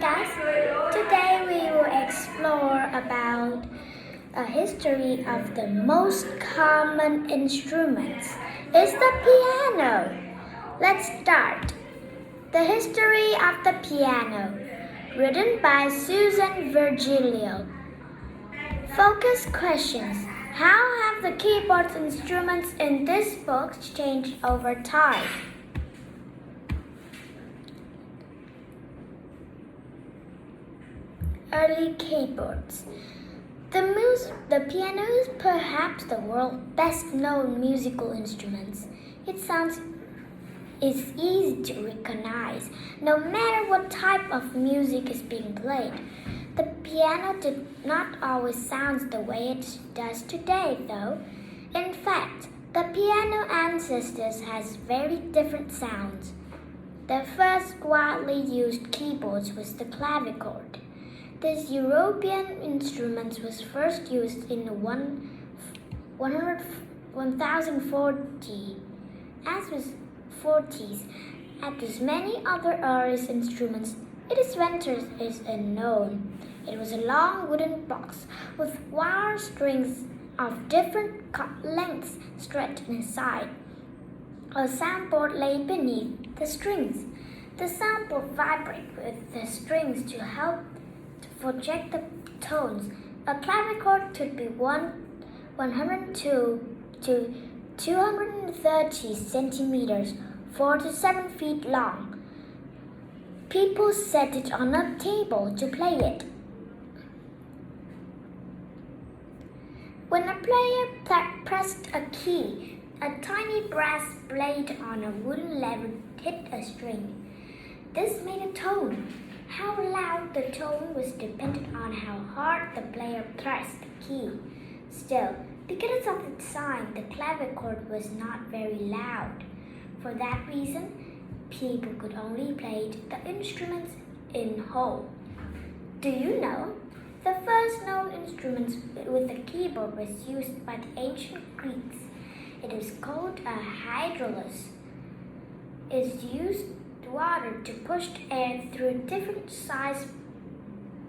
podcast. Today we will explore about a history of the most common instruments. Is the piano. Let's start. The history of the piano, written by Susan Virgilio. Focus questions. How have the keyboard instruments in this book changed over time? Early keyboards. The piano is perhaps the world's best-known musical instrument. It sounds is easy to recognize, no matter what type of music is being played. The piano did not always sound the way it does today, though. In fact, the piano ancestors has very different sounds. The first widely used keyboards was the clavichord. This European instrument was first used in the 1040s. As with many other early instruments, its inventor is unknown. It was a long wooden box with wire strings of different lengths stretched inside. A soundboard lay beneath the strings. The soundboard vibrated with the strings to help project the tones. A clavichord could be 102 to 230 centimeters, 4 to 7 feet long. People set it on a table to play it. When a player pressed a key, a tiny brass blade on a wooden lever hit a string. This made a tone. How loud the tone was depended on how hard the player pressed the key. Still, because of the design, the clavichord was not very loud. For that reason, people could only play the instruments in whole. Do you know? The first known instrument with a keyboard was used by the ancient Greeks. It is called a hydraulis. It used water to push air through different sized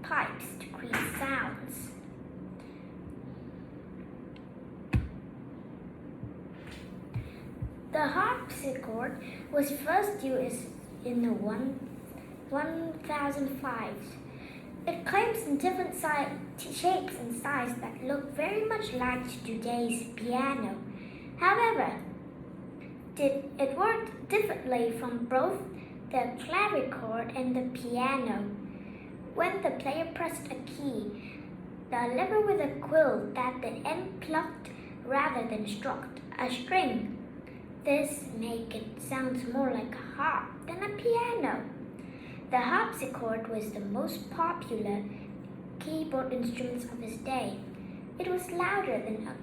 pipes to create sounds. The harpsichord was first used in the 1005s. It comes in different shapes and sizes that look very much like today's piano. However, it worked differently from both the clavichord and the piano. When the player pressed a key, the lever with a quill at the end plucked rather than struck a string. This made it sound more like a harp than a piano. The harpsichord was the most popular keyboard instrument of its day. It was louder than a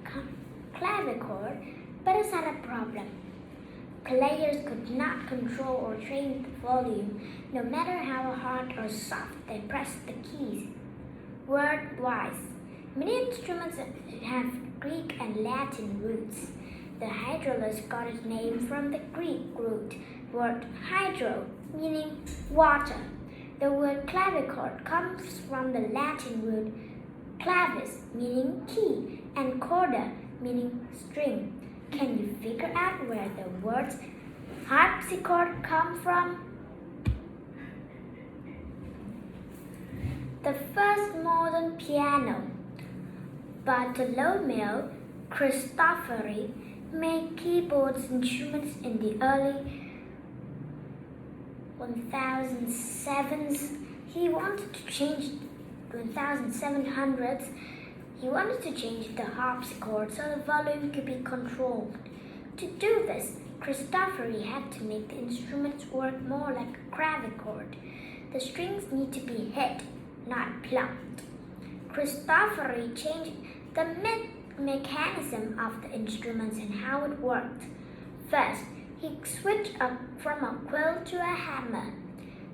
clavichord, but it had a problem. Players could not control or change the volume, no matter how hard or soft they pressed the keys. Word-wise, many instruments have Greek and Latin roots. The hydraulis got its name from the Greek root word hydro, meaning water. The word clavichord comes from the Latin root clavis, meaning key, and corda, meaning string. Can you figure out where the words harpsichord come from? The first modern piano, Bartolomeo Cristofori, made keyboard instruments in the early 1700s. He wanted to change the harpsichord so the volume could be controlled. To do this, Cristofori had to make the instruments work more like a clavichord. The strings need to be hit, not plucked. Cristofori changed the mechanism of the instruments and how it worked. First, he switched from a quill to a hammer.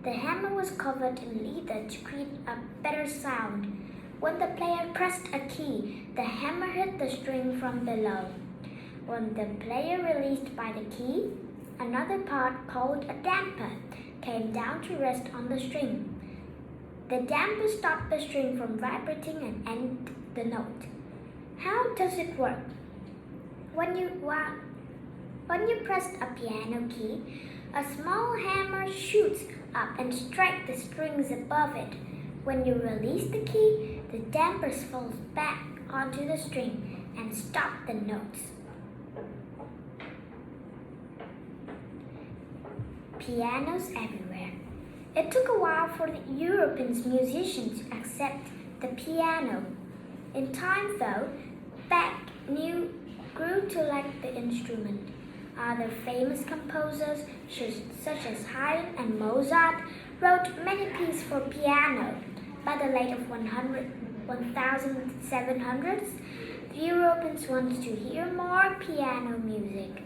The hammer was covered in leather to create a better sound. When the player pressed a key, the hammer hit the string from below. When the player released by the key, another part called a damper came down to rest on the string. The damper stops the string from vibrating and ends the note. How does it work? When you press a piano key, a small hammer shoots up and strikes the strings above it. When you release the key, the damper falls back onto the string and stops the notes. Pianos everywhere. It took a while for the European musicians to accept the piano. In time, though, Bach grew to like the instrument. Other famous composers, such as Haydn and Mozart, wrote many pieces for piano. By the late 1700s, the Europeans wanted to hear more piano music.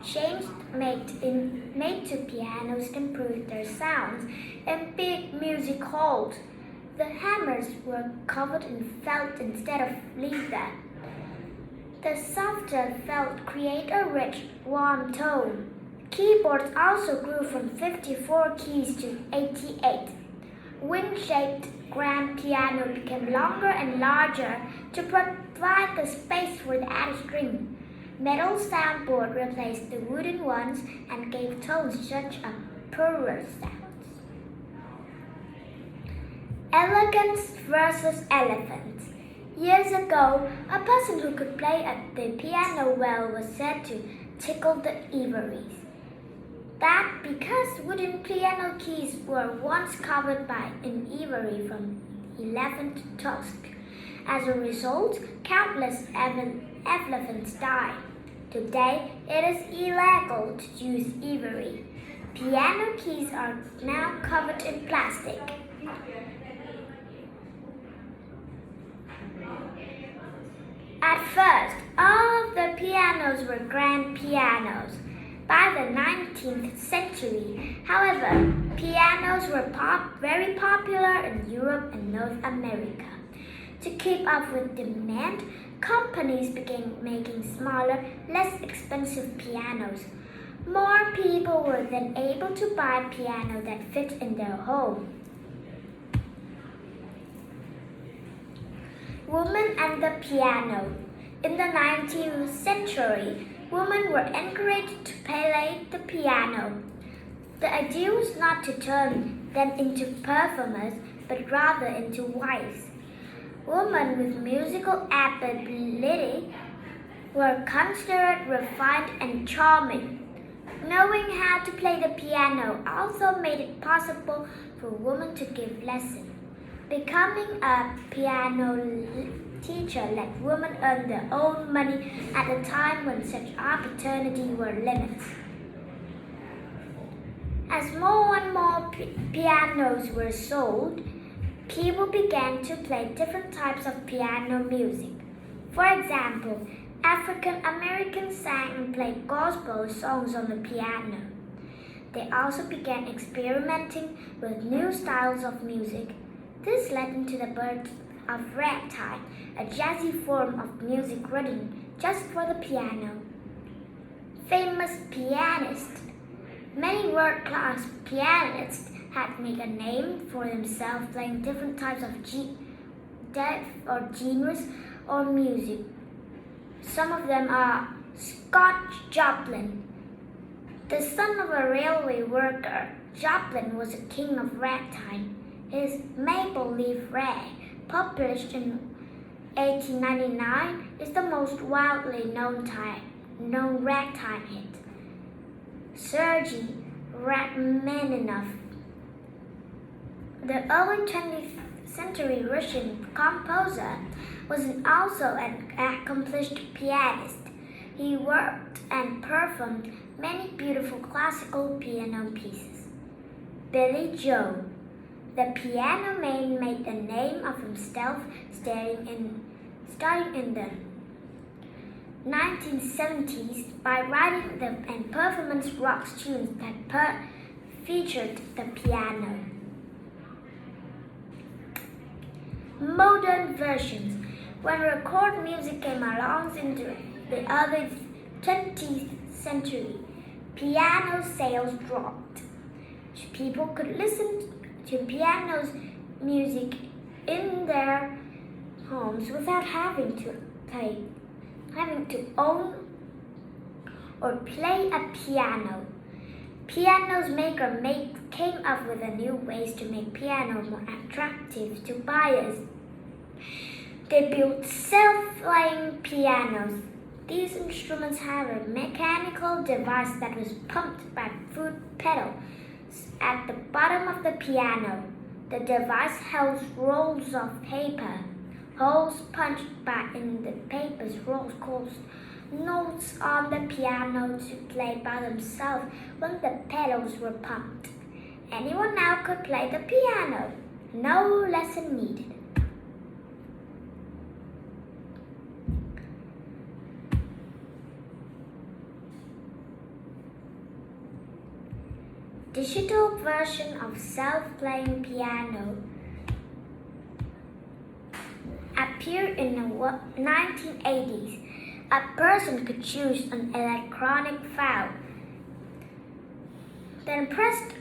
Changes made to pianos improved their sounds in big music halls. The hammers were covered in felt instead of leather. The softer felt created a rich, warm tone. Keyboards also grew from 54 keys to 88. Wing-shaped grand piano became longer and larger to provide the space for the added string. Metal soundboard replaced the wooden ones and gave tones such as purer sounds. Elegance versus elephants. Years ago, a person who could play the piano well was said to tickle the ivories. That because wooden piano keys were once covered in ivory from elephant tusk. As a result, countless elephants died. Today, it is illegal to use ivory. Piano keys are now covered in plastic. At first, all of the pianos were grand pianos. By the 19th century, however, pianos were very popular in Europe and North America. To keep up with demand, companies began making smaller, less expensive pianos. More people were then able to buy a piano that fit in their home. Women and the piano. In the 19th century, women were encouraged to play the piano. The idea was not to turn them into performers, but rather into wives. Women with musical ability were considered refined and charming. Knowing how to play the piano also made it possible for women to give lessons. Becoming a piano teacher let women earn their own money at a time when such opportunities were limited. As more and more pianos were sold, people began to play different types of piano music. For example, African Americans sang and played gospel songs on the piano. They also began experimenting with new styles of music. This led into the birth of ragtime, a jazzy form of music written just for the piano. Famous pianists. Many world-class pianists had made a name for themselves playing different types of genres or music. Some of them are Scott Joplin. The son of a railway worker, Joplin was a king of ragtime. His Maple Leaf Rag, published in 1899, is the most widely known ragtime hit. Sergei Rachmaninoff. The early 20th century Russian composer was also an accomplished pianist. He worked and performed many beautiful classical piano pieces. Billy Joel. The piano man made a name of himself starting in the 1970s by writing and performing rock tunes that featured the piano. Modern versions. When record music came along into the early 20th century, piano sales dropped. People could listen to pianos music in their homes without having to own or play a piano. Piano's maker came up with a new ways to make piano more attractive to buyers. They built self-playing pianos. These instruments have a mechanical device that was pumped by foot pedals at the bottom of the piano. The device holds rolls of paper. Holes punched in the paper's rolls caused notes on the piano to play by themselves when the pedals were pumped. Anyone now could play the piano. No lesson needed. Digital version of self-playing piano appeared in the 1980s. A person could choose an electronic file, then pressed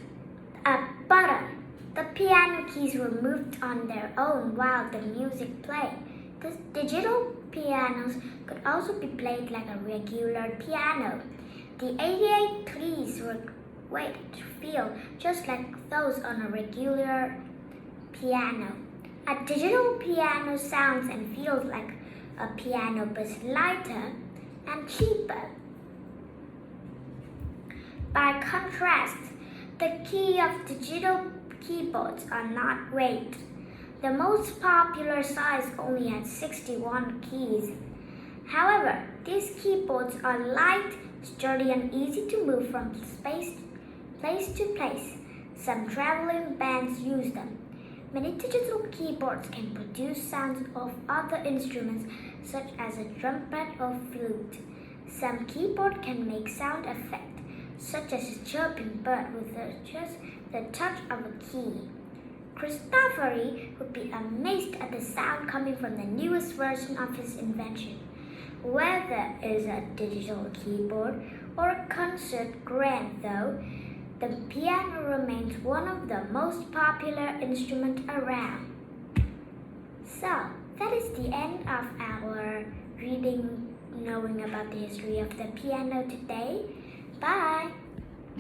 a button. The piano keys were moved on their own while the music played. The digital pianos could also be played like a regular piano. The 88 keys were weighted to feel just like those on a regular piano. A digital piano sounds and feels like a piano but lighter and cheaper. By contrast, the key of digital keyboards are not great. The most popular size only has 61 keys. However, these keyboards are light, sturdy, and easy to move from place to place. Some traveling bands use them. Many digital keyboards can produce sounds of other instruments such as a trumpet or flute. Some keyboards can make sound effects such as a chirping bird with just the touch of a key. Cristofori would be amazed at the sound coming from the newest version of his invention. Whether it is a digital keyboard or a concert grand though, the piano remains one of the most popular instruments around. So, that is the end of our reading, knowing about the history of the piano today. Bye!